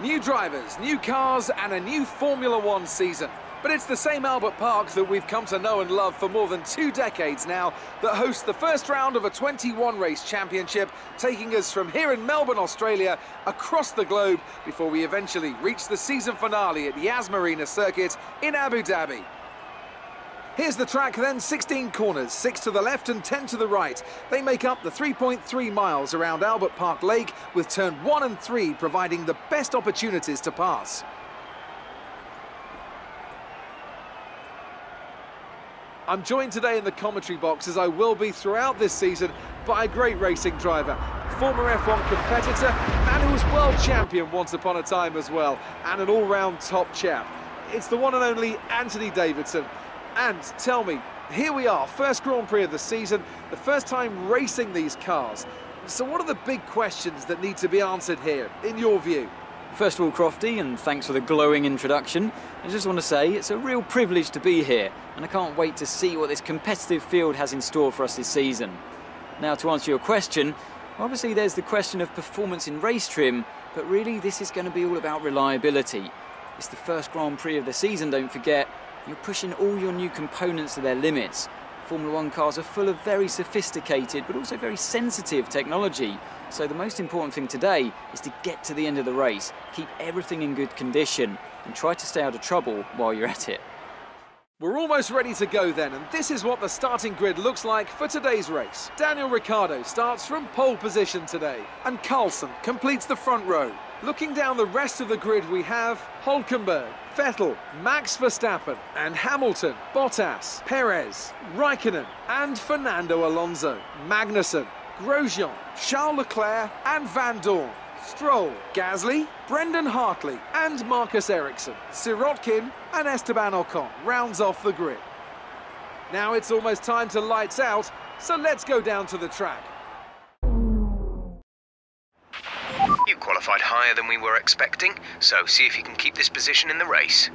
New drivers, new cars and a new Formula One season. But it's the same Albert Park that we've come to know and love for more than 2 decades now that hosts the first round of a 21-race championship, taking us from here in Melbourne, Australia, across the globe before we eventually reach the season finale at Yas Marina Circuit in Abu Dhabi. Here's the track then, 16 corners, 6 to the left and 10 to the right. They make up the 3.3 miles around Albert Park Lake, with turn 1 and 3 providing the best opportunities to pass. I'm joined today in the commentary box, as I will be throughout this season, by a great racing driver, former F1 competitor, and who was world champion once upon a time as well, and an all-round top chap. It's the one and only Anthony Davidson. And tell me, here we are, first Grand Prix of the season, the first time racing these cars. So what are the big questions that need to be answered here, in your view? First of all, Crofty, and thanks for the glowing introduction. I just want to say it's a real privilege to be here, and I can't wait to see what this competitive field has in store for us this season. Now, to answer your question, obviously there's the question of performance in race trim, but really this is going to be all about reliability. It's the first Grand Prix of the season, don't forget. You're pushing all your new components to their limits. Formula One cars are full of very sophisticated but also very sensitive technology. So the most important thing today is to get to the end of the race, keep everything in good condition and try to stay out of trouble while you're at it. We're almost ready to go then, and this is what the starting grid looks like for today's race. Daniel Ricciardo starts from pole position today, and Carlson completes the front row. Looking down the rest of the grid, we have Hülkenberg, Vettel, Max Verstappen and Hamilton, Bottas, Perez, Raikkonen and Fernando Alonso, Magnussen, Grosjean, Charles Leclerc and Van Dorn, Stroll, Gasly, Brendan Hartley and Marcus Ericsson, Sirotkin and Esteban Ocon rounds off the grid. Now it's almost time to lights out, so let's go down to the track. You qualified higher than we were expecting, so see if you can keep this position in the race.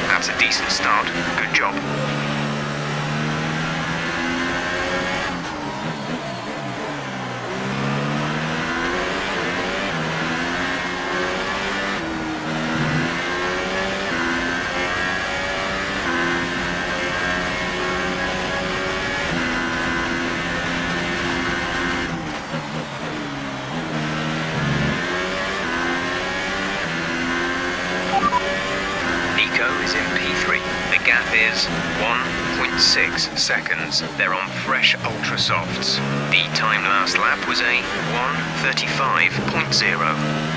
That's a decent start. Good job. Is in P3. The gap is 1.6 seconds. They're on fresh ultra softs. The time last lap was a 1:35.0.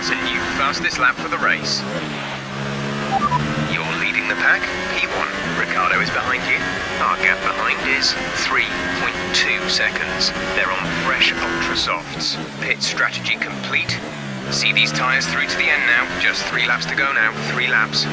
That's a new fastest lap for the race. You're leading the pack, P1. Ricciardo is behind you. Our gap behind is 3.2 seconds. They're on fresh ultra softs. Pit strategy complete. See these tyres through to the end now. Just 3 laps to go now. 3 laps.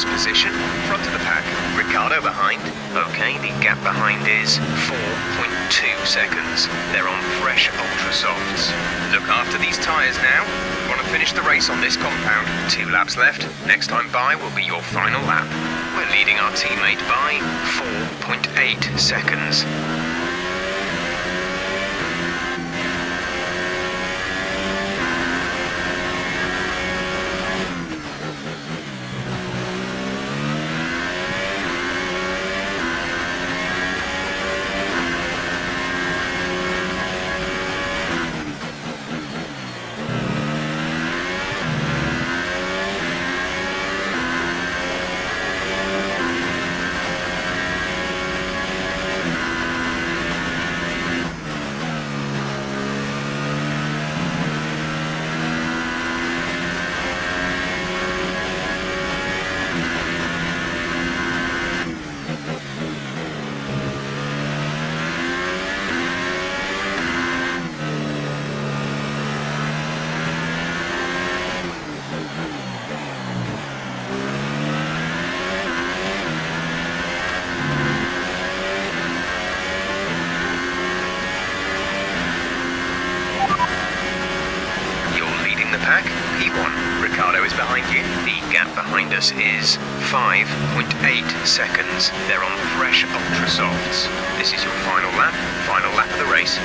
Position, front of the pack, Ricciardo behind. Okay, the gap behind is 4.2 seconds. They're on fresh ultra softs. Look after these tyres now. We want to finish the race on this compound. 2 laps left. Next time by will be your final lap. We're leading our teammate by 4.8 seconds. P1. Ricciardo is behind you. The gap behind us is 5.8 seconds. They're on fresh ultra softs. This is your final lap of the race.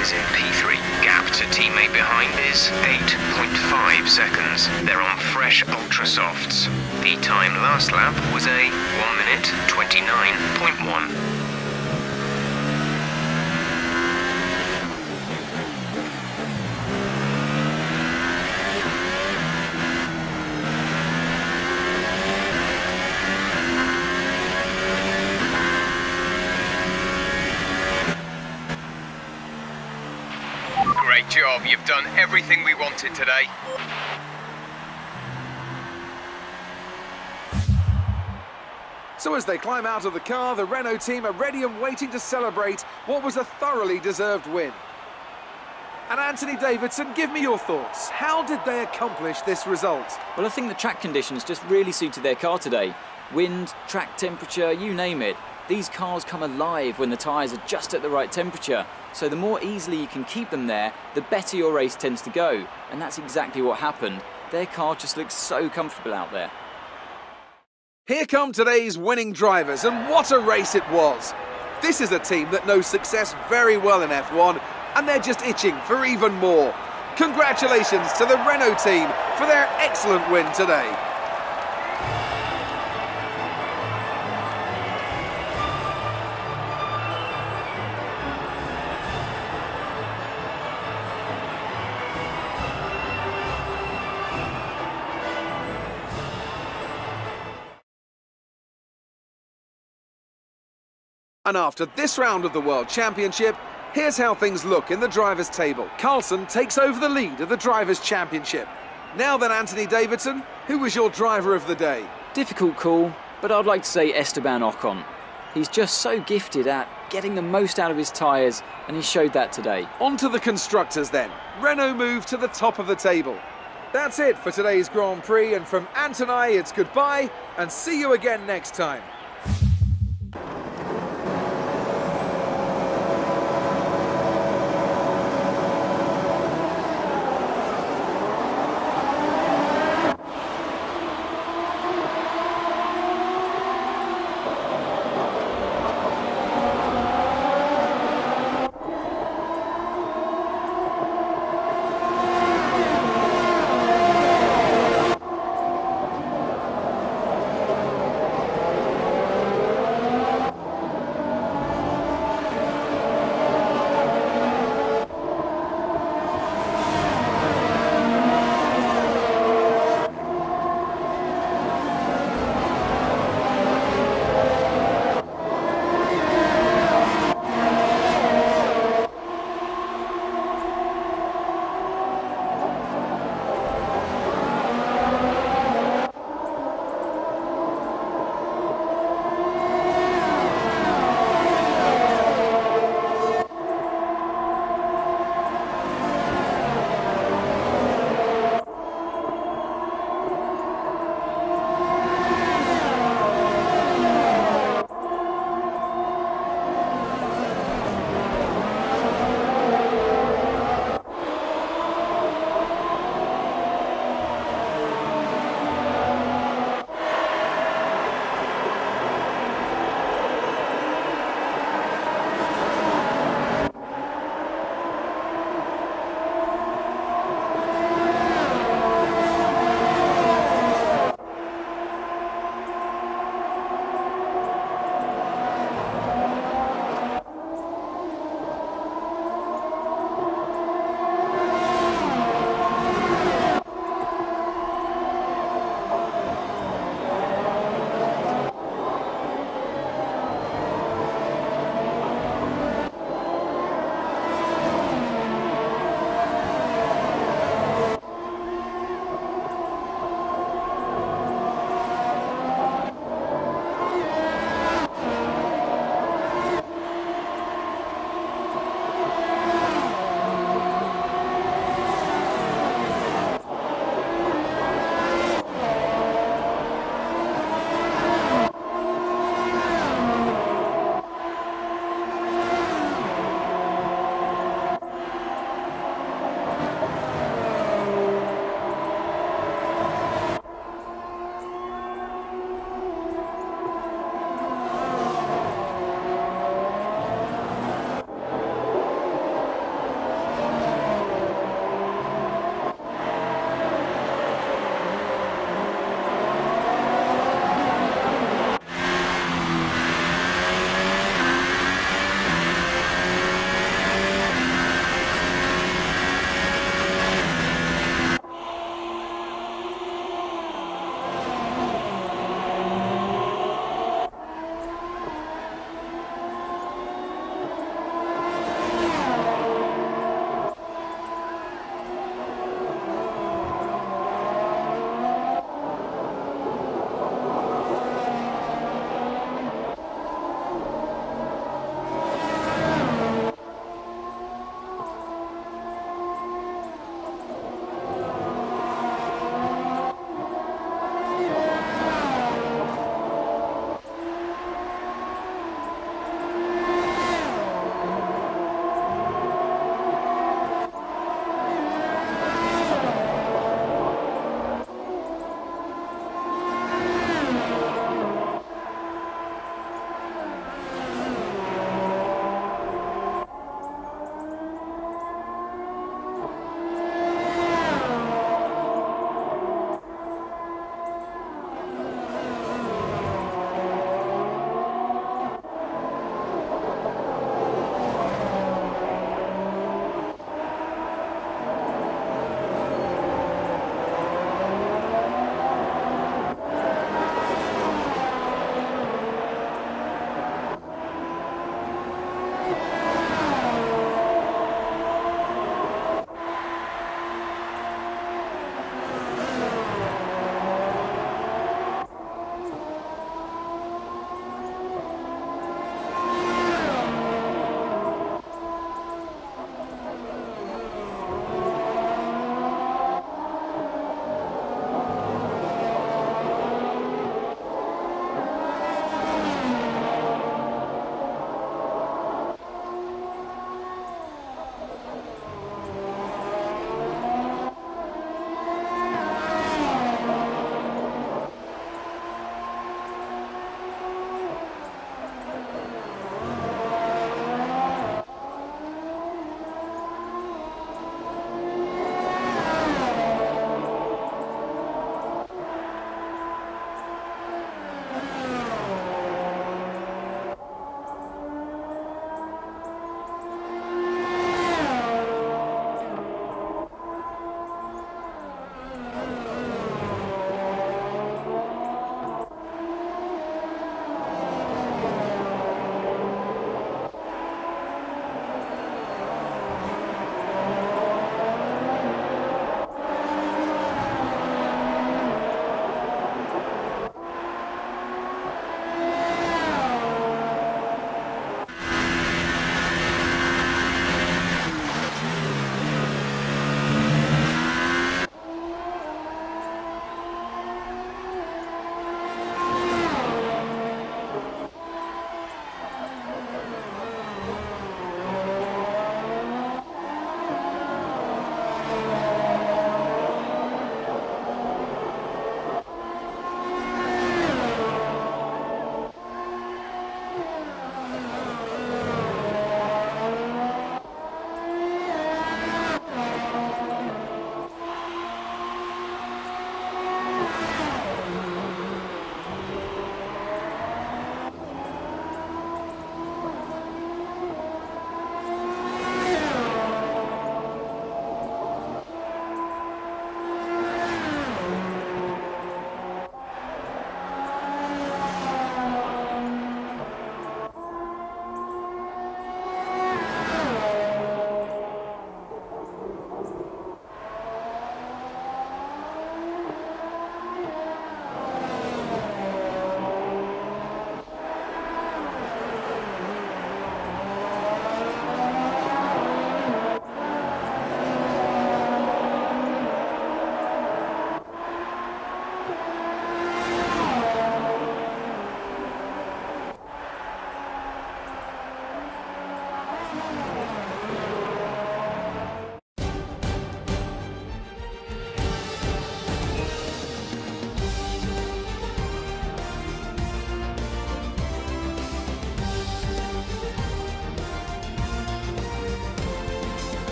Is in P3. Gap to teammate behind is 8.5 seconds. They're on fresh ultra softs. The time last lap was a 1 minute 29.1. Great job, you've done everything we wanted today. So as they climb out of the car, the Renault team are ready and waiting to celebrate what was a thoroughly deserved win. And Anthony Davidson, give me your thoughts. How did they accomplish this result? Well, I think the track conditions just really suited their car today. Wind, track temperature, you name it. These cars come alive when the tyres are just at the right temperature. So the more easily you can keep them there, the better your race tends to go. And that's exactly what happened. Their car just looks so comfortable out there. Here come today's winning drivers, and what a race it was. This is a team that knows success very well in F1, and they're just itching for even more. Congratulations to the Renault team for their excellent win today. And after this round of the World Championship, here's how things look in the Drivers' Table. Carlson takes over the lead of the Drivers' Championship. Now then, Anthony Davidson, who was your driver of the day? Difficult call, but I'd like to say Esteban Ocon. He's just so gifted at getting the most out of his tyres, and he showed that today. On to the Constructors then. Renault moved to the top of the table. That's it for today's Grand Prix, and from Ant and I, it's goodbye, and see you again next time.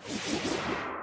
it.